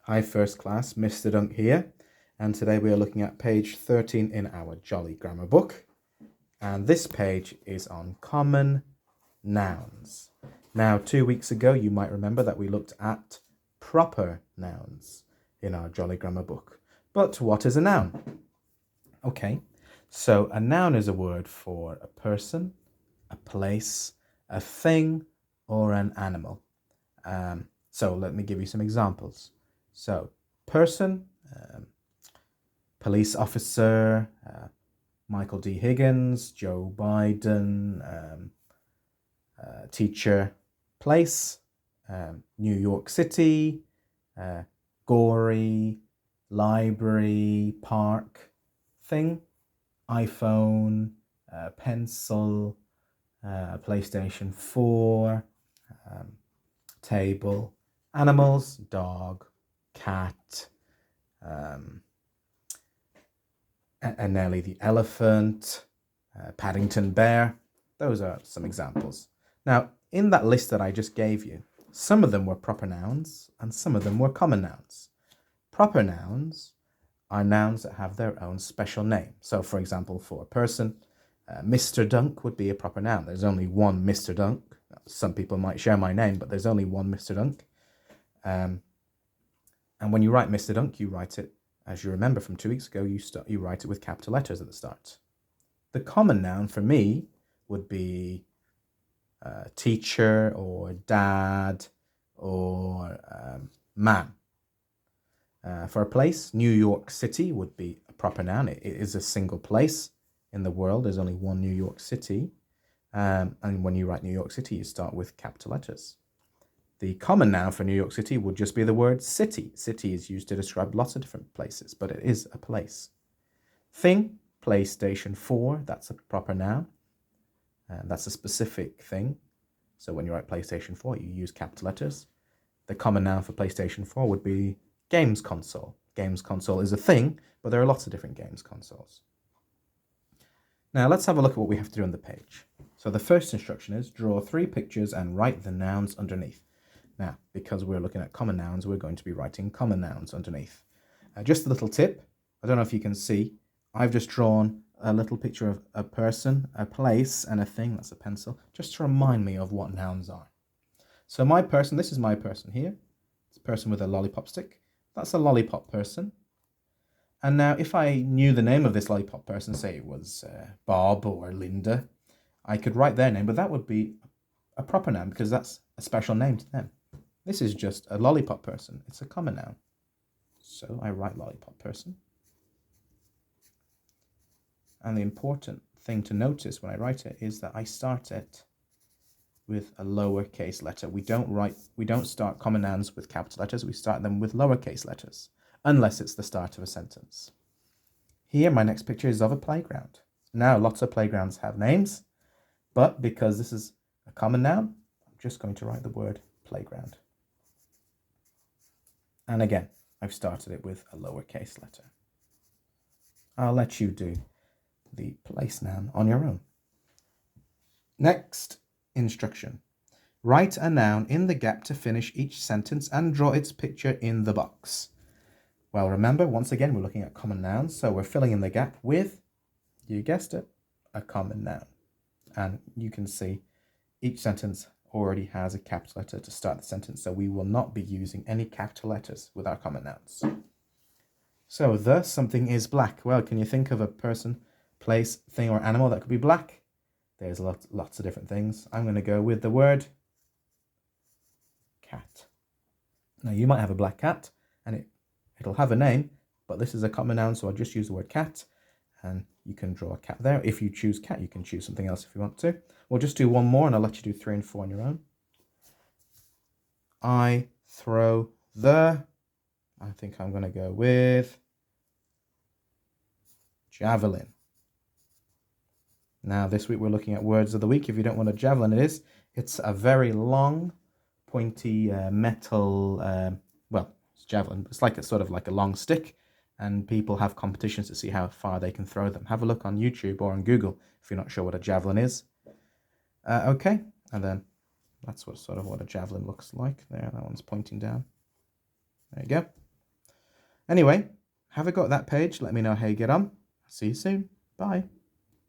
Hi First Class, Mr. Dunk here, and today we are looking at page 13 in our Jolly Grammar book, and this page is on common nouns. Now, 2 weeks ago you might remember that we looked at proper nouns in our Jolly Grammar book. But what is a noun? Okay, so a noun is a word for a person, a place, a thing, or an animal. So let me give you some examples. So, person, police officer, Michael D. Higgins, Joe Biden, teacher, place, New York City, gory, library, park, thing, iPhone, pencil, PlayStation 4, table, animals, dog, cat, Nelly the elephant, Paddington bear. Those are some examples. Now, in that list that I just gave you, some of them were proper nouns and some of them were common nouns. Proper nouns are nouns that have their own special name. So, for example, for a person, Mr. Dunk would be a proper noun. There's only one Mr. Dunk. Some people might share my name, but there's only one Mr. Dunk. And when you write Mr. Dunk, you write it, as you remember from 2 weeks ago, you write it with capital letters at the start. The common noun for me would be teacher or dad or man. For a place, New York City would be a proper noun. It is a single place in the world. There's only one New York City. And when you write New York City, you start with capital letters. The common noun for New York City would just be the word city. City is used to describe lots of different places, but it is a place. Thing, PlayStation 4, that's a proper noun. That's a specific thing. So when you write PlayStation 4, you use capital letters. The common noun for PlayStation 4 would be games console. Games console is a thing, but there are lots of different games consoles. Now let's have a look at what we have to do on the page. So the first instruction is draw 3 pictures and write the nouns underneath. Now, because we're looking at common nouns, we're going to be writing common nouns underneath. Just a little tip. I don't know if you can see. I've just drawn a little picture of a person, a place, and a thing. That's a pencil, just to remind me of what nouns are. So my person, this is my person here. It's a person with a lollipop stick. That's a lollipop person. And now if I knew the name of this lollipop person, say it was Bob or Linda, I could write their name, but that would be a proper noun because that's a special name to them. This is just a lollipop person. It's a common noun. So I write lollipop person. And the important thing to notice when I write it is that I start it with a lowercase letter. We don't start common nouns with capital letters. We start them with lowercase letters, unless it's the start of a sentence. Here, my next picture is of a playground. Now, lots of playgrounds have names, but because this is a common noun, I'm just going to write the word playground. And again, I've started it with a lowercase letter. I'll let you do the place noun on your own. Next instruction. Write a noun in the gap to finish each sentence and draw its picture in the box. Well, remember, once again, we're looking at common nouns, so we're filling in the gap with, you guessed it, a common noun. And you can see each sentence already has a capital letter to start the sentence, so we will not be using any capital letters with our common nouns. So, something is black. Well, can you think of a person, place, thing, or animal that could be black? There's lots of different things. I'm going to go with the word cat. Now, you might have a black cat, and it'll have a name, but this is a common noun, so I'll just use the word cat, and you can draw a cat there. If you choose cat, you can choose something else if you want to. We'll just do one more, and I'll let you do 3 and 4 on your own. I throw the, I think I'm going to go with javelin. Now, this week we're looking at words of the week. If you don't know what a javelin is, it's a very long, pointy metal, it's javelin. It's like sort of like a long stick, and people have competitions to see how far they can throw them. Have a look on YouTube or on Google if you're not sure what a javelin is. Okay, and then that's what a javelin looks like. There, that one's pointing down. There you go. Anyway, have a go at that page. Let me know how you get on. See you soon. Bye.